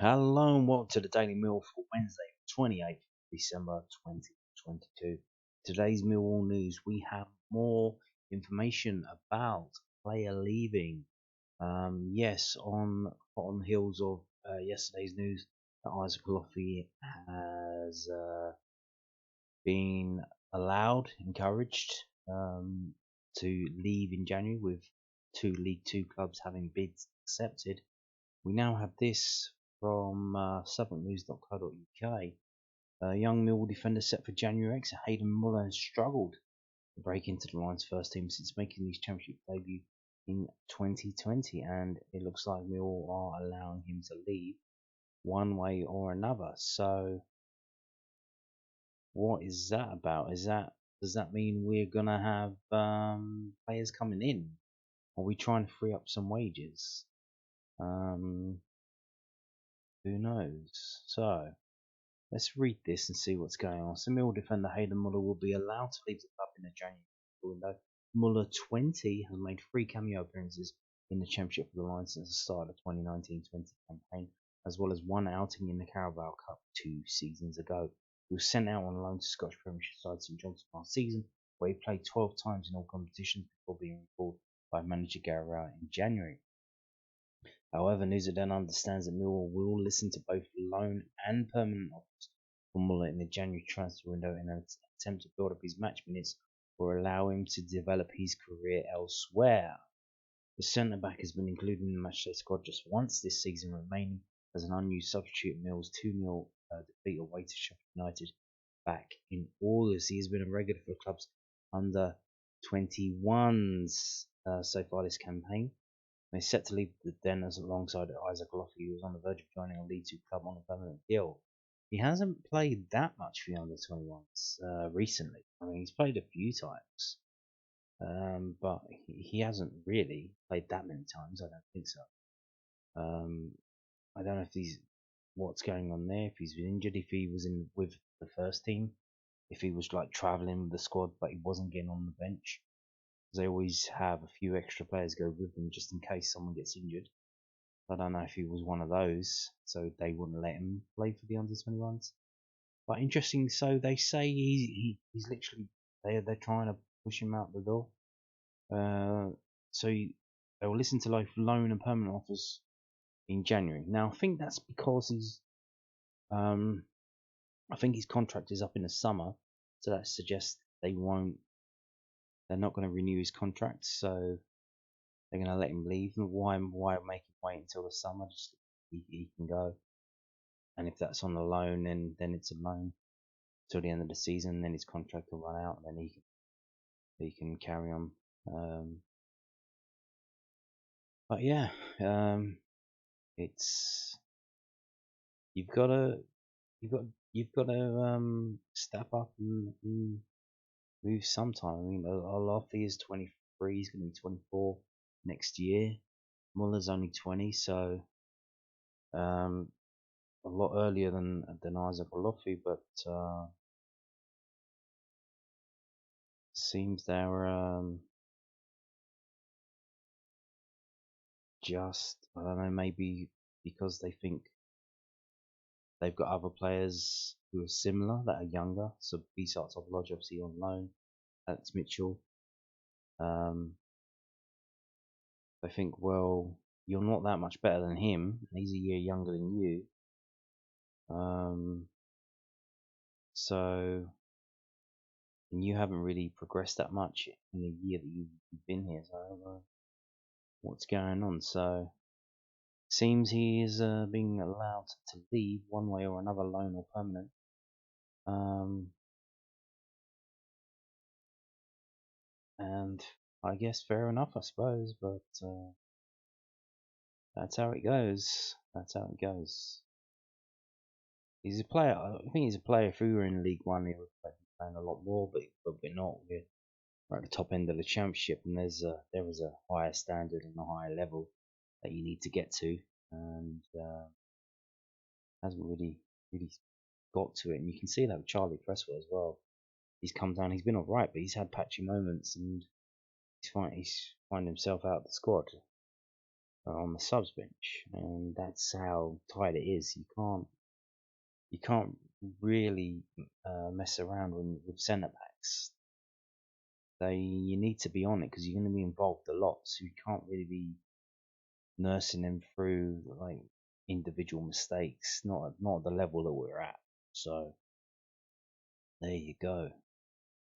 Hello and welcome to the Daily Mill for Wednesday, 28th December 2022. Today's Millwall news, we have more information about player leaving. Yes, on the heels of yesterday's news that Isaac Lofty has been encouraged to leave in January, with two League Two clubs having bids accepted. We now have this from southwarknews.co.uk. Young Millwall defender set for January exit, Hayden Muller has struggled to break into the Lions first team since making his championship debut in 2020, and it looks like Millwall are allowing him to leave one way or another. So what is that about? Does that mean we're gonna have players coming in? Are we trying to free up some wages? Who knows? So let's read this and see what's going on. So Millwall defender Hayden Muller will be allowed to leave the club in the January window. Muller, 20, has made 3 cameo appearances in the Championship for the Lions since the start of the 2019-20 campaign, as well as one outing in the Carabao Cup 2 seasons ago. He was sent out on loan to Scottish Premiership side St Johnstone last season, where he played 12 times in all competitions before being recalled by manager Gary Rowett in January. However, News then understands that Millwall will listen to both loan and permanent offers for Muller in the January transfer window in an attempt to build up his match minutes or allow him to develop his career elsewhere. The centre-back has been included in the matchday squad just once this season, remaining as an unused substitute in Mill's 2-0 defeat away to Sheffield United back in August. He has been a regular for clubs under 21s so far this campaign. He's set to leave the Denners alongside Isaac Lofty, who was on the verge of joining a League Two club on a permanent deal. He hasn't played that much for the under-21s recently. I mean, he's played a few times, but he hasn't really played that many times. I don't think so. I don't know if what's going on there. If he's been injured, if he was in with the first team, if he was like travelling with the squad, but he wasn't getting on the bench. They always have a few extra players go with them just in case someone gets injured. I don't know if he was one of those, so they wouldn't let him play for the under-21s. But interesting, so they say he's literally they're trying to push him out the door. So they will listen to loan and permanent offers in January. Now I think that's because I think his contract is up in the summer, so that suggests they're not going to renew his contract, so they're going to let him leave. Why make him wait until the summer? Just he can go, and if that's on the loan, then it's a loan till the end of the season. Then his contract will run out, and then he can carry on. But yeah, it's you've got to step up and move sometime. I mean, Alofi is 23. He's going to be 24 next year. Muller's only 20, so a lot earlier than Isaac Alofi, but seems they're just, I don't know, maybe because they think they've got other players who are similar that are younger. So Besart Topalloj obviously on loan, Alex Mitchell. They think, well, you're not that much better than him. He's a year younger than you. So, and you haven't really progressed that much in the year that you've been here. So I don't know what's going on. So seems he is being allowed to leave one way or another, loan or permanent. And I guess fair enough, I suppose, but that's how it goes. That's how it goes. He's a player. I think he's a player. If we were in League One, he would be playing a lot more, but we're not. We're at the top end of the Championship, and there is a higher standard and a higher level that you need to get to, and hasn't really got to it. And you can see that with Charlie Cresswell as well. He's come down. He's been alright, but he's had patchy moments, and he's finding himself out of the squad. on the subs bench, and that's how tight it is. You can't really mess around with centre backs. You need to be on it because you're going to be involved a lot, so you can't really be nursing them through like individual mistakes, not at the level that we're at. So there you go.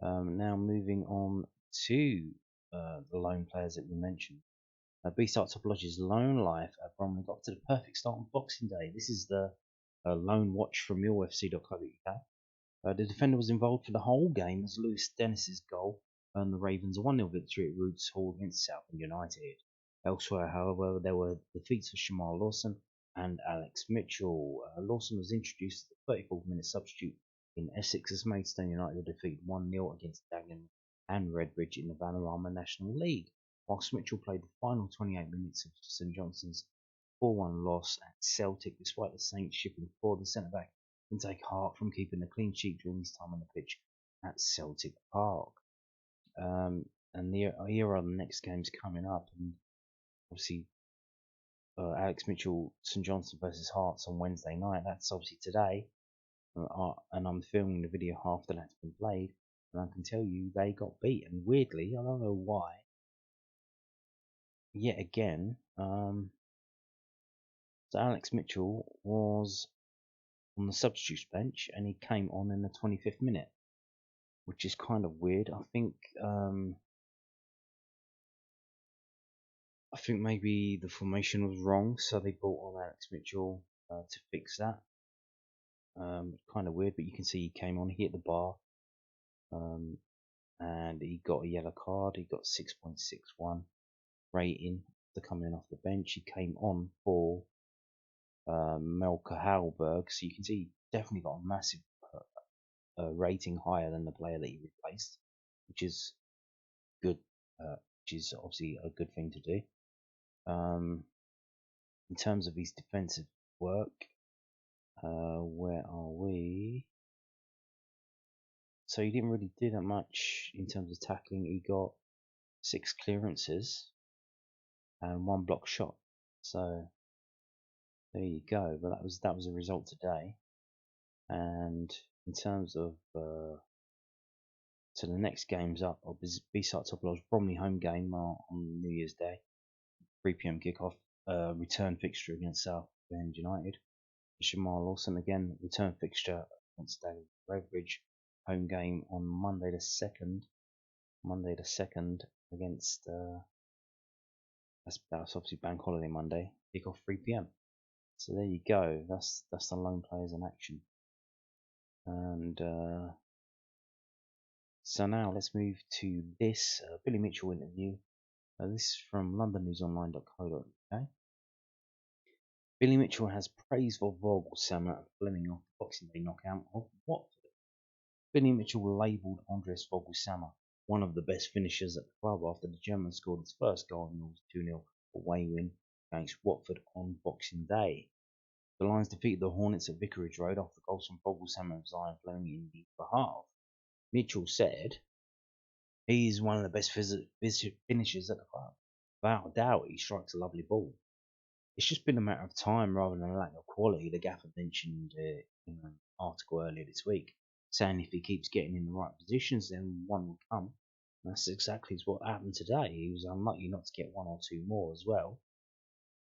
Now moving on to the loan players that we mentioned. Besart Topalloj's loan life at Bromley got to the perfect start on Boxing Day. This is the Loanwatch from millwallfc.co.uk. The defender was involved for the whole game as Lewis Dennis's goal earned the Ravens a 1-0 victory at Roots Hall against Southend United. Elsewhere, however, there were defeats for Sha'Mar Lawson and Alex Mitchell. Lawson was introduced as the 34th minute substitute in Essex as Maidstone United defeated 1-0 against Dagenham and Redbridge in the Vanarama National League, whilst Mitchell played the final 28 minutes of St Johnstone's 4-1 loss at Celtic, despite the Saints shipping forward the centre-back and take heart from keeping a clean sheet during his time on the pitch at Celtic Park. And here are the next games coming up, and obviously Alex Mitchell, St Johnstone versus Hearts on Wednesday night. That's obviously today, and I'm filming the video after that's been played, and I can tell you they got beat. And weirdly, I don't know why. Yet again, so Alex Mitchell was on the substitutes bench, and he came on in the 25th minute, which is kind of weird. I think maybe the formation was wrong, so they brought on Alex Mitchell to fix that. Kind of weird, but you can see he came on, he hit the bar, and he got a yellow card. He got 6.61 rating for coming off the bench. He came on for Melker Hallberg, so you can see he definitely got a massive rating higher than the player that he replaced, which is good. Which is obviously a good thing to do. In terms of his defensive work, where are we? So he didn't really do that much in terms of tackling. He got 6 clearances and 1 block shot. So there you go. But that was a result today. And in terms of so the next game's up, Besart Topalloj Bromley home game on New Year's Day, 3 p.m. kickoff. Return fixture against Southend United. Sha'Mar Lawson again, return fixture against Redbridge, home game on Monday the 2nd. Monday the 2nd against that's obviously Bank Holiday Monday. Kick off 3 p.m. So there you go. That's the loan players in action. And so now let's move to this Billy Mitchell interview. This is from londonnewsonline.co.uk. Billy Mitchell has praised for Vogelsammer and Fleming off the Boxing Day knockout of Watford. Billy Mitchell labelled Andres Vogelsammer one of the best finishers at the club after the German scored his first goal in the 2-0 away win against Watford on Boxing Day. The Lions defeated the Hornets at Vicarage Road after goals from Vogelsammer and Zion Fleming in his behalf. Mitchell said, "He's one of the best finishers at the club. Without a doubt, he strikes a lovely ball. It's just been a matter of time rather than a lack of quality." The gaffer mentioned in an article earlier this week, saying if he keeps getting in the right positions, then one will come. And that's exactly what happened today. He was unlucky not to get 1 or 2 more as well.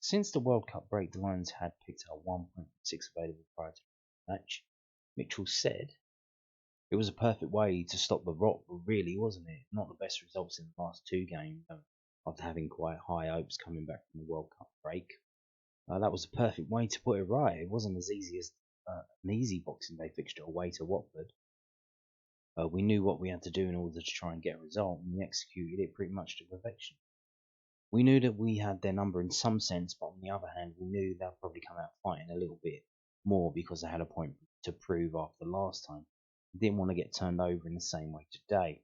Since the World Cup break, the Lions had picked up 1.6 available prior to the match. Mitchell said, "It was a perfect way to stop the rot, really, wasn't it? Not the best results in the last 2 games, after having quite high hopes coming back from the World Cup break. That was the perfect way to put it right. It wasn't as easy as an easy Boxing Day fixture away to Watford. We knew what we had to do in order to try and get a result, and we executed it pretty much to perfection. We knew that we had their number in some sense, but on the other hand, we knew they'll probably come out fighting a little bit more because they had a point to prove after last time. We didn't want to get turned over in the same way today.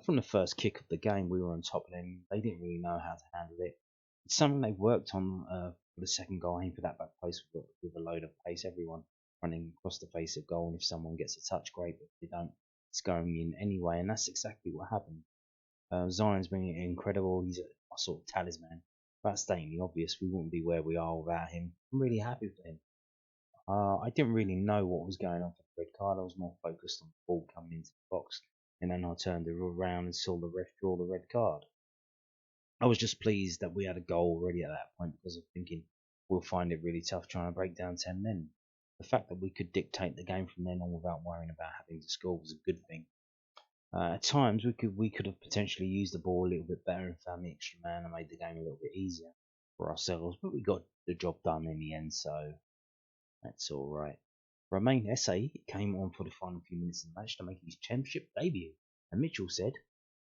From the first kick of the game, we were on top of them. They didn't really know how to handle it. It's something they've worked on for the second goal, aim for that back post with a load of pace. Everyone running across the face of goal, and if someone gets a touch, great, but if they don't, it's going in anyway, and that's exactly what happened. Zion's been incredible. He's a sort of talisman That's stating the obvious. We wouldn't be where we are without him. I'm really happy for him. I didn't really know what was going on for the red card. I was more focused on the ball coming into the box, and then I turned it around and saw the ref draw the red card. I was just pleased that we had a goal already at that point because of thinking we'll find it really tough trying to break down 10 men. The fact that we could dictate the game from then on without worrying about having to score was a good thing. At times we could have potentially used the ball a little bit better and found the extra man and made the game a little bit easier for ourselves, but we got the job done in the end, so that's all right. Romain Esse came on for the final few minutes of the match to make his championship debut, and Mitchell said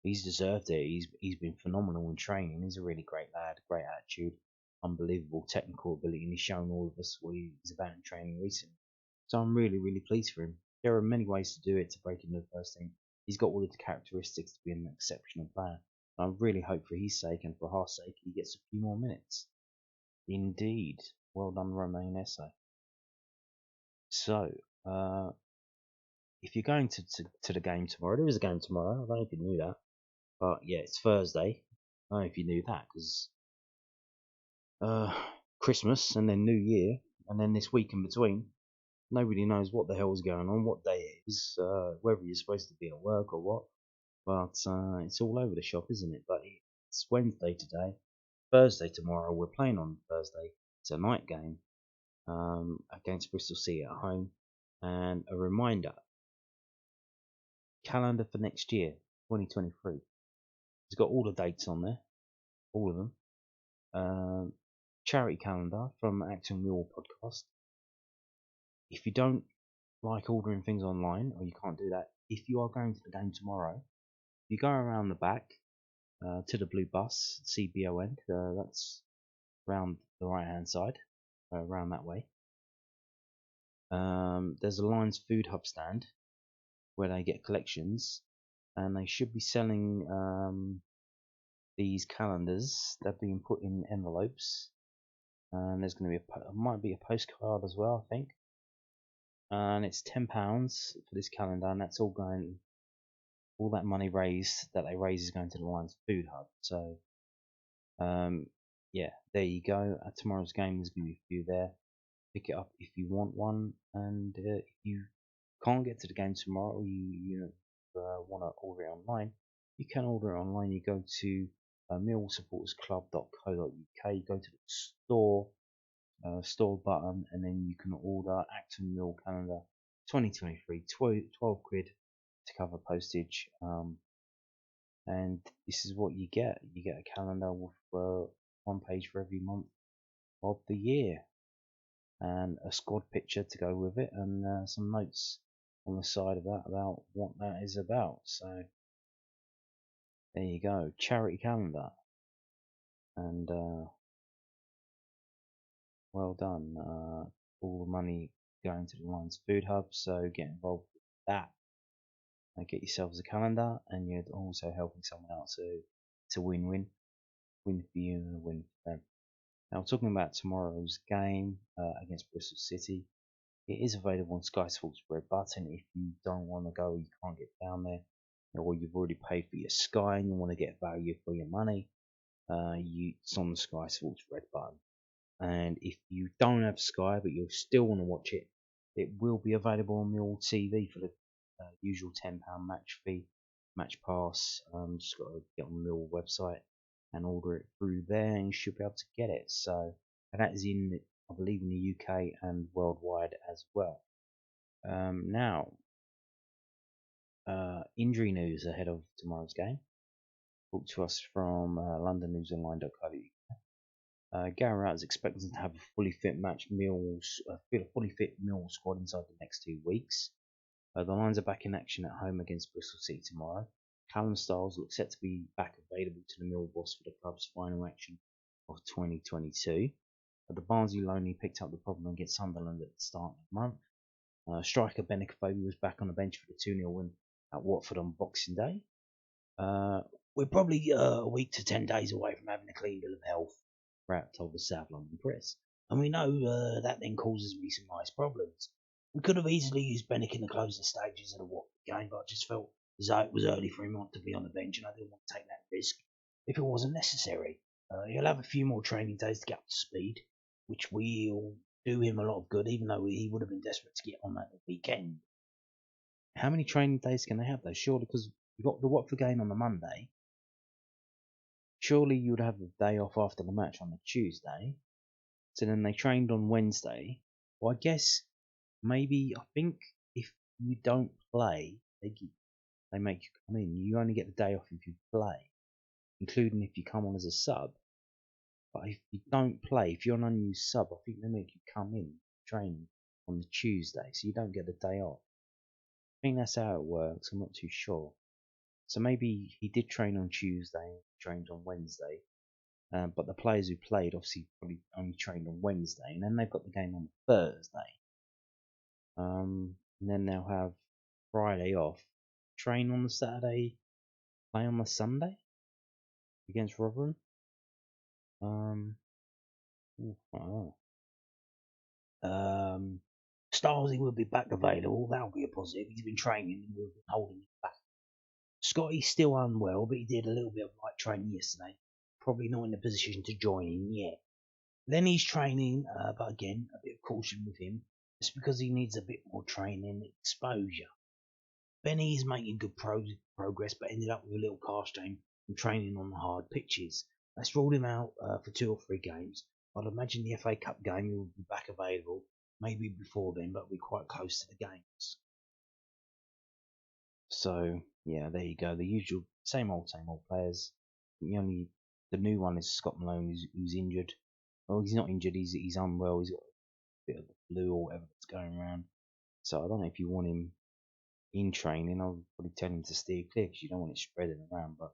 he's deserved it. He's been phenomenal in training. He's a really great lad, great attitude, unbelievable technical ability, and he's shown all of us what he's about in training recently. So I'm really, really pleased for him. There are many ways to do it to break into the first team. He's got all of the characteristics to be an exceptional player. I really hope for his sake and for our sake he gets a few more minutes. Indeed. Well done, Romain Esse. So, if you're going to the game tomorrow, there is a game tomorrow. I don't know if you knew that. But yeah, it's Thursday. I don't know if you knew that because Christmas and then New Year and then this week in between, nobody knows what the hell's going on, what day it is, whether you're supposed to be at work or what. But it's all over the shop, isn't it? But it's Wednesday today. Thursday tomorrow. We're playing on Thursday. It's a night game against Bristol City at home. And a reminder, calendar for next year, 2023. It's got all the dates on there, all of them. Charity calendar from Achtung Millwall podcast. If you don't like ordering things online, or you can't do that, if you are going to the game tomorrow, you go around the back to the blue bus, CBO end. That's round the right hand side, around that way. There's a Lions Food Hub stand where they get collections, and they should be selling these calendars. They're being put in envelopes, and there's going to be might be a postcard as well, I think. And it's £10 for this calendar, and that's all that money that they raise is going to the Lions Food Hub. So, yeah, there you go. At tomorrow's game, there's going to be a few there. Pick it up if you want one, and if you can't get to the game tomorrow, or you want to order it online, you can order it online. You go to millwallsupportersclub.co.uk, you go to the store button, and then you can order Acton Mill calendar 2023, 12 quid to cover postage. And this is what you get. You get a calendar with one page for every month of the year, and a squad picture to go with it, and some notes on the side of that about what that is about. So there you go, charity calendar, and well done. All the money going to the Lions Food Hub, so get involved with that. Get yourselves a calendar, and you're also helping someone else. So it's a win-win. Win for you and a win for them. Now, talking about tomorrow's game against Bristol City, it is available on Sky Sports Red Button. If you don't want to go, you can't get down there, or you've already paid for your Sky and you want to get value for your money, it's on the Sky Sports Red Button. And if you don't have Sky but you still want to watch it, it will be available on Millwall TV for the usual £10 match fee, match pass. Just got to get on the Millwall website and order it through there, and you should be able to get it. So, and that is I believe in the UK and worldwide as well. Now, injury news ahead of tomorrow's game. Brought to us from londonnewsonline.co.uk. Gary Rowett is expected to have a fully fit Millwall squad inside the next 2 weeks. The Lions are back in action at home against Bristol City tomorrow. Callum Styles looks set to be back available to the Millwall boss for the club's final action of 2022. The Barnsley loanee picked up the problem against Sunderland at the start of the month. Striker Ben Kofobi was back on the bench for the 2-0 win at Watford on Boxing Day. We're probably a week to 10 days away from having a clean bill of health, Rowett told the South London Press. And we know that then causes me some nice problems. We could have easily used Bennett in the closing stages of the Watford game, but I just felt as though it was early for him not to be on the bench, and I didn't want to take that risk if it wasn't necessary. He'll have a few more training days to get up to speed, which will do him a lot of good, even though he would have been desperate to get on that weekend. How many training days can they have though? Surely, because you got the Watford game on the Monday. Surely you'd have the day off after the match on the Tuesday. So then they trained on Wednesday. Well, I guess maybe I think if you don't play, they make you come in. You only get the day off if you play, including if you come on as a sub. But if you don't play, if you're an unused sub, I think they make you come in train on the Tuesday, so you don't get the day off. I think that's how it works. I'm not too sure. So maybe he did train on Tuesday, trained on Wednesday, but the players who played obviously probably only trained on Wednesday, and then they've got the game on Thursday. And then they'll have Friday off, train on the Saturday, play on the Sunday against Rotherham. I don't know. Stylesy will be back available. That'll be a positive. He's been training and we've been holding him back. Scotty's still unwell, but he did a little bit of light training yesterday. Probably not in a position to join in yet. Lenny's training, but again, a bit of caution with him. It's because he needs a bit more training exposure. Benny's making good progress, but ended up with a little calf strain from training on the hard pitches. That's ruled him out for 2 or 3 games. I'd imagine the FA Cup game he will be back available, maybe before then, but we're quite close to the games. So yeah, there you go. The usual same old players. The new one is Scott Malone, who's injured. Well, he's not injured. He's unwell. He's got a bit of the flu or whatever that's going around. So I don't know if you want him in training. I would probably tell him to steer clear because you don't want it spreading around. But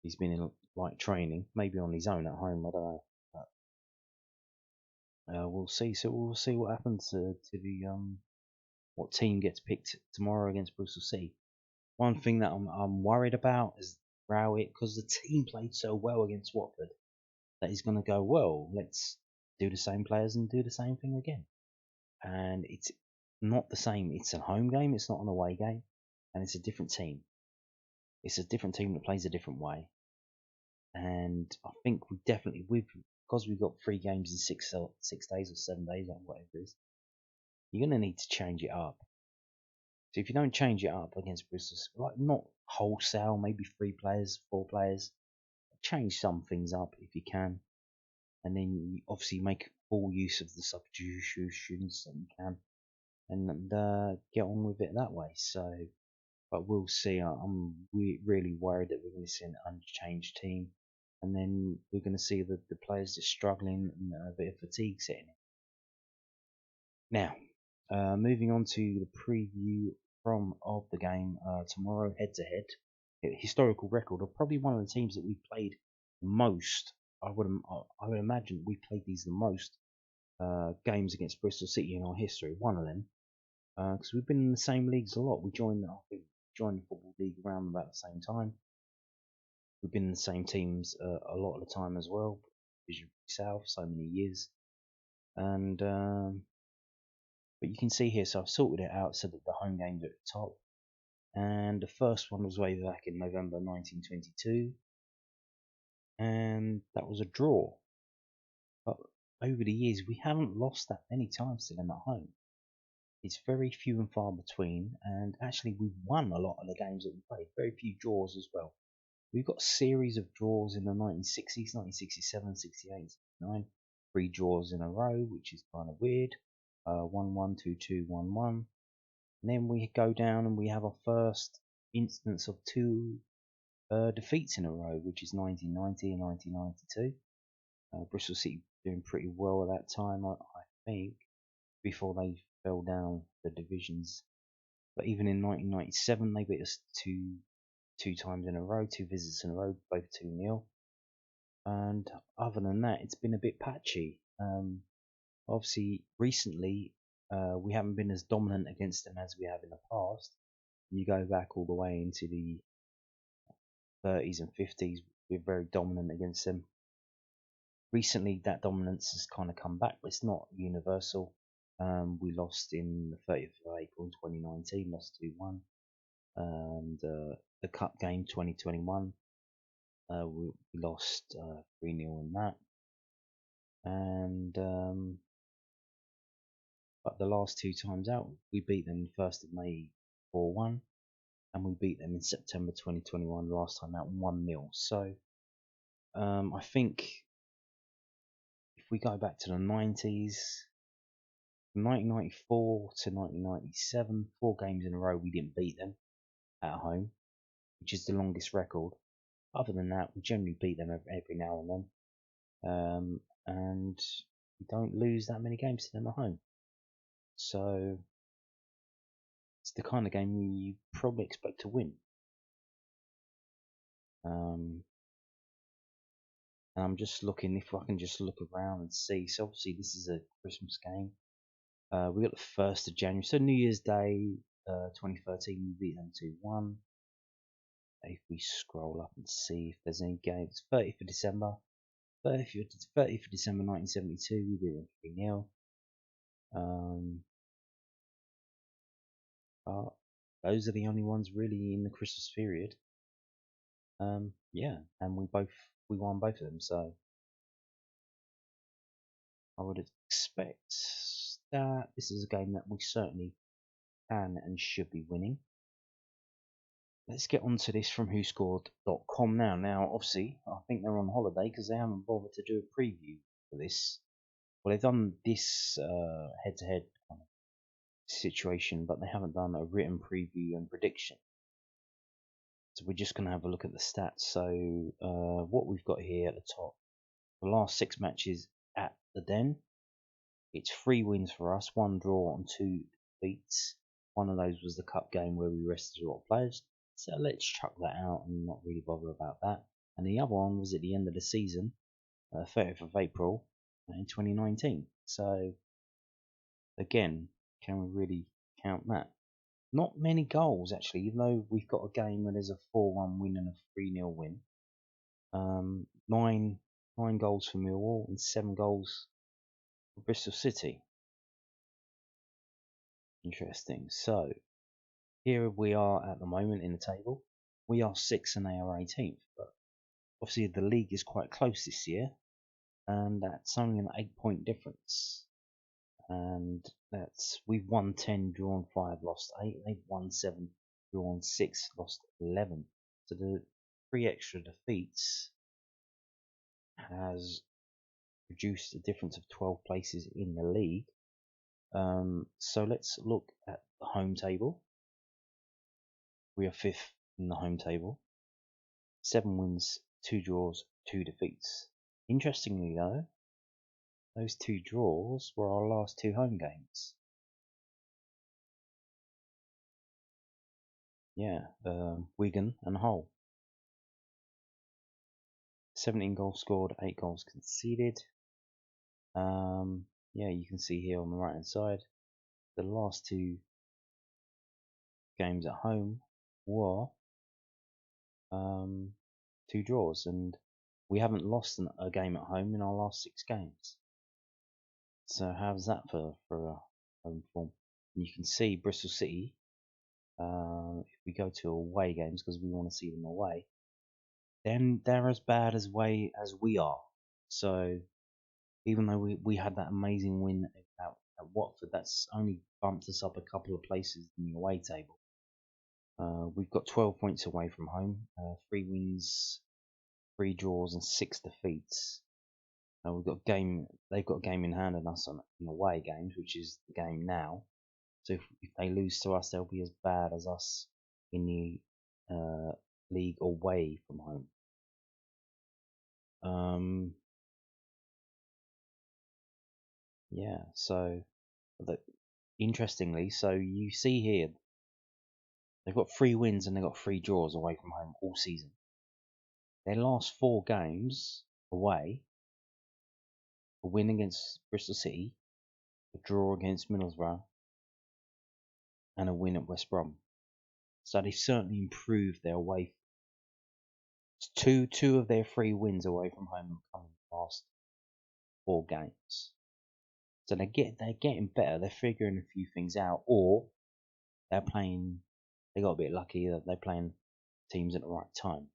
he's been in light training, maybe on his own at home. I don't know. But, we'll see. So we'll see what happens to the what team gets picked tomorrow against Bristol City. One thing that I'm worried about is Rowett, because the team played so well against Watford that he's going to go, well, let's do the same players and do the same thing again. And it's not the same. It's a home game. It's not an away game, and it's a different team. It's a different team that plays a different way. And I think because we've got 3 games in 6 days or 7 days or whatever it is, you're going to need to change it up. So if you don't change it up against Bristol, like not wholesale, maybe 3 players, 4 players, change some things up if you can, and then you obviously make full use of the substitutions that you can, and get on with it that way. So, but we'll see. I'm really worried that we're going to see an unchanged team, and then we're going to see the players just struggling and a bit of fatigue setting in. Now, moving on to the preview of the game tomorrow, head to head. Historical record of probably one of the teams that we've played most. I would imagine we played these the most games against Bristol City in our history. One of them, because we've been in the same leagues a lot. I think joined the football league around about the same time. We've been in the same teams a lot of the time as well. Division South, so many years, and but you can see here. So I've sorted it out so that the home games are at the top. And the first one was way back in November 1922, and that was a draw. But over the years, we haven't lost that many times to them at home. It's very few and far between, and actually we've won a lot of the games that we played. Very few draws as well. We've got a series of draws in the 1960s, 1967, 68, 69. 3 draws in a row, which is kind of weird. 1-1, 2-2, 1-1. And then we go down and we have our first instance of 2 defeats in a row, which is 1990 and 1992. Bristol City doing pretty well at that time, I think, before they fell down the divisions. But even in 1997, they beat us two times in a row, 2 visits in a row, both 2-0. And other than that, it's been a bit patchy. Obviously, recently, we haven't been as dominant against them as we have in the past. You go back all the way into the 30s and 50s, we're very dominant against them. Recently, that dominance has kind of come back, but it's not universal. We lost in the 30th of April in 2019, lost 2-1. And the Cup game 2021, We lost 3-0 in that, and but the last 2 times out, we beat them 1st of May 4-1, and we beat them in September 2021 last time out 1-0. So I think if we go back to the 90s, 1994 to 1997, 4 games in a row we didn't beat them at home, which is the longest record. Other than that, we generally beat them every now and then, and we don't lose that many games to them at home. So it's the kind of game you probably expect to win. And I'm just looking if I can just look around and see. So obviously this is a Christmas game. We got the 1st of January, so New Year's Day, 2013. We beat them 2-1. If we scroll up and see if there's any games, 30th of December, 30th of December 1972, we beat them 3-0. But those are the only ones really in the Christmas period. Yeah, and we won both of them, so I would expect that this is a game that we certainly can and should be winning. Let's get onto this from whoscored.com now. Now, obviously, I think they're on holiday because they haven't bothered to do a preview for this. Well, they've done this head-to-head kind of situation, but they haven't done a written preview and prediction. So we're just going to have a look at the stats. So what we've got here at the top, the last 6 matches at the Den, it's 3 wins for us, 1 draw and 2 defeats. One of those was the cup game where we rested a lot of players. So let's chuck that out and not really bother about that. And the other one was at the end of the season, 30th of April in 2019. So again, can we really count that? Not many goals actually, even though we've got a game where there's a 4-1 win and a 3-0 win. 9 goals for Millwall and 7 goals for Bristol City. Interesting. So here we are at the moment in the table. We are 6th and they are 18th, but obviously the league is quite close this year, and that's only an 8-point difference. And we've won 10, drawn 5, lost 8. They've won 7, drawn 6, lost 11. So the 3 extra defeats has produced a difference of 12 places in the league. So let's look at the home table. We are 5th in the home table. 7 wins, 2 draws, 2 defeats. Interestingly though, those 2 draws were our last 2 home games. Yeah, Wigan and Hull. 17 goals scored, 8 goals conceded. Yeah, you can see here on the right hand side, the last 2 games at home were 2 draws, and we haven't lost a game at home in our last 6 games. So how's that for home form? And you can see Bristol City. If we go to away games, because we want to see them away, then they're as bad as way as we are. So even though we had that amazing win at Watford, that's only bumped us up a couple of places in the away table. We've got 12 points away from home, 3 wins, 3 draws, and 6 defeats. They've got a game in hand on us in away games, which is the game now. So if they lose to us, they'll be as bad as us in the league away from home. Yeah, so interestingly, so you see here, they've got 3 wins and they've got 3 draws away from home all season. Their last 4 games away, a win against Bristol City, a draw against Middlesbrough, and a win at West Brom. So they've certainly improved their away. Two of their 3 wins away from home have come in the last 4 games. So they're getting better. They're figuring a few things out, or they got a bit lucky that they're playing teams at the right time.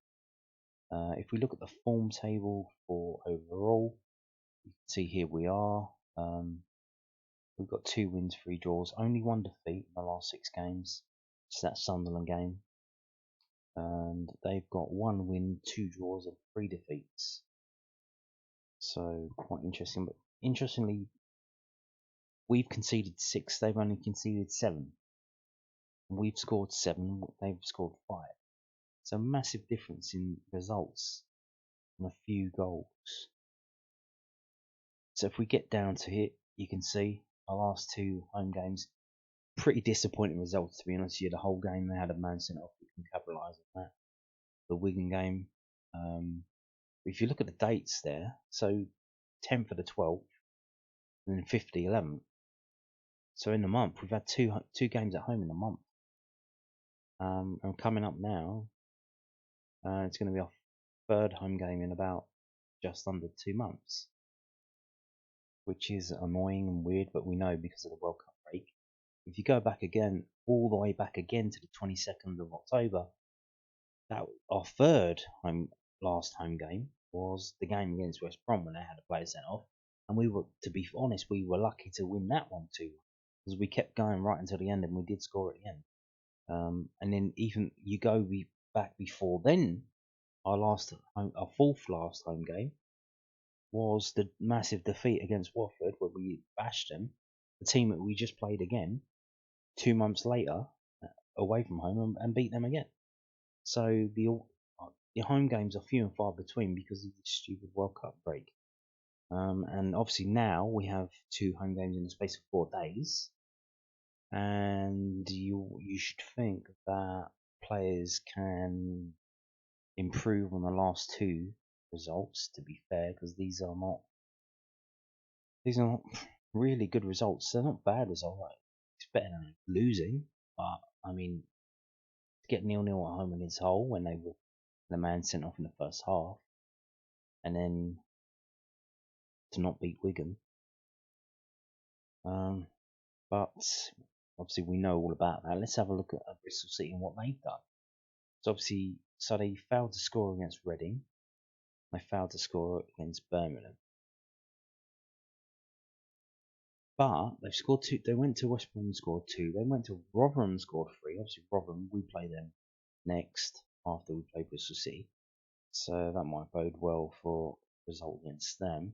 If we look at the form table for overall, you can see here we are. We've got 2 wins, 3 draws, only 1 defeat in the last 6 games. It's that Sunderland game. And they've got 1 win, 2 draws, and 3 defeats. So quite interesting. But interestingly, we've conceded 6, they've only conceded 7. We've scored 7, they've scored 5. It's a massive difference in results and a few goals. So if we get down to it, you can see our last 2 home games, pretty disappointing results, to be honest with you. The whole game they had a man sent off. We can capitalise on that. The Wigan game. If you look at the dates there, so 10th for the 12th, and then 5th the 11th. So in the month, we've had two games at home in the month. And coming up now, it's going to be our 3rd home game in about just under 2 months, which is annoying and weird, but we know because of the World Cup break. If you go back again, all the way back again to the 22nd of October, that our 3rd last home game was the game against West Brom when they had a player sent off, and we were, to be honest, we were lucky to win that one too, because we kept going right until the end, and we did score at the end. And then even you go back before then, our 4th last home game was the massive defeat against Watford, where we bashed them, the team that we just played again 2 months later away from home, and beat them again. So the home games are few and far between because of the stupid World Cup break. And obviously now we have 2 home games in the space of 4 days, and you should think that players can improve on the last 2 results, to be fair, because these are not really good results. They're not bad results. Like, it's better than losing, but I mean, to get 0-0 at home against Hull when they were the man sent off in the first half, and then to not beat Wigan. But obviously we know all about that. Let's have a look at Bristol City and what they've done. So they failed to score against Reading. They failed to score against Birmingham. But they've scored 2. They went to West Brom and scored 2. They went to Rotherham and scored 3. Obviously Rotherham, we play them next after we play Bristol City. So that might bode well for result against them.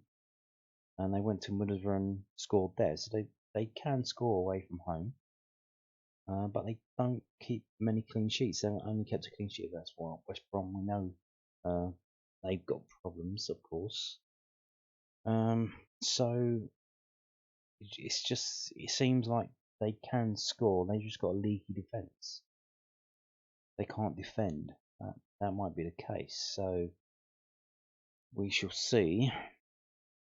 And they went to Middlesbrough and scored there. So they can score away from home. But they don't keep many clean sheets. They've only kept a clean sheet against West Brom. We know they've got problems, of course. So it seems like they can score. They just got a leaky defence. They can't defend. That might be the case. So we shall see.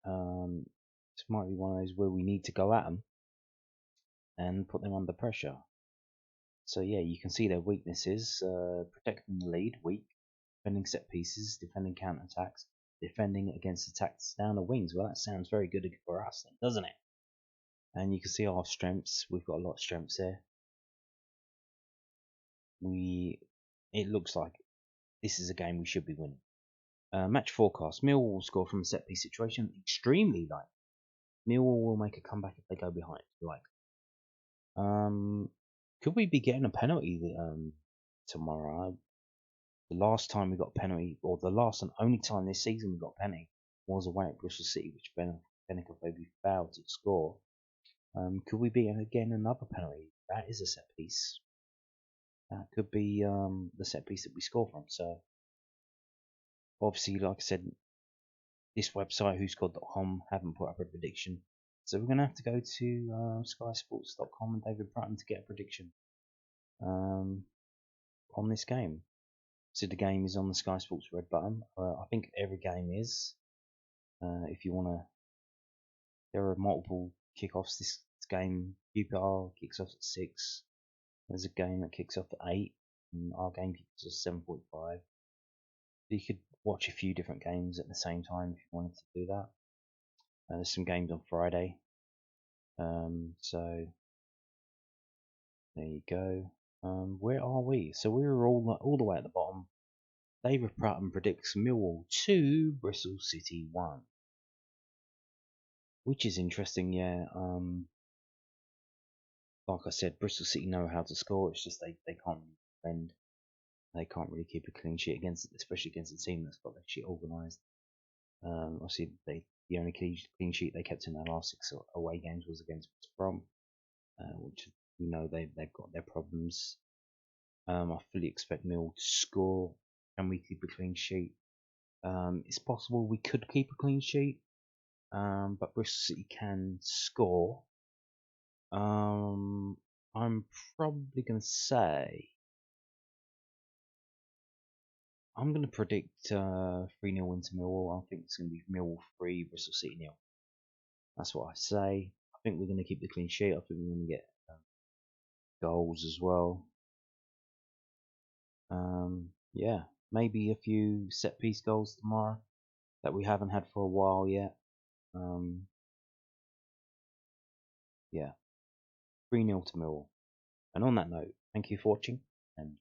This might be one of those where we need to go at them and put them under pressure. So yeah, you can see their weaknesses: protecting the lead, weak; defending set pieces, defending counter attacks, defending against attacks down the wings. Well, that sounds very good for us, then, doesn't it? And you can see our strengths. We've got a lot of strengths there. It looks like this is a game we should be winning. Match forecast: Millwall will score from a set piece situation. Extremely likely. Millwall will make a comeback if they go behind. Could we be getting a penalty tomorrow? The last time we got a penalty, or the last and only time this season we got a penalty, was away at Bristol City, which Benica maybe failed to score. Could we be again another penalty? That is a set piece. That could be the set piece that we score from. So obviously, like I said, this website whoscored.com haven't put up a prediction, so we're gonna have to go to skysports.com and David Bratton to get a prediction on this game. So the game is on the Sky Sports red button. I think every game is. If you wanna, there are multiple kickoffs. This game, QPR kicks off at 6. There's a game that kicks off at 8, and our game kicks off at 7:45. You could watch a few different games at the same time if you wanted to do that. There's some games on Friday. So there you go. Where are we? So we're all the way at the bottom. David Pratton predicts Millwall 2, Bristol City 1. Which is interesting, yeah. Like I said, Bristol City know how to score. It's just they can't defend. They can't really keep a clean sheet especially against a team that's got their shit organised. Obviously, the only clean sheet they kept in their last 6 away games was against West Brom, which we know they've got their problems. I fully expect Mill to score. Can we keep a clean sheet? It's possible we could keep a clean sheet, but Bristol City can score. I'm probably going to say I'm going to predict 3-0 win to Millwall. I think it's going to be Millwall 3, Bristol City 0. That's what I say. I think we're going to keep the clean sheet. I think we're going to get goals as well. Yeah, maybe a few set piece goals tomorrow that we haven't had for a while yet. Yeah, 3-0 to Millwall. And on that note, thank you for watching, and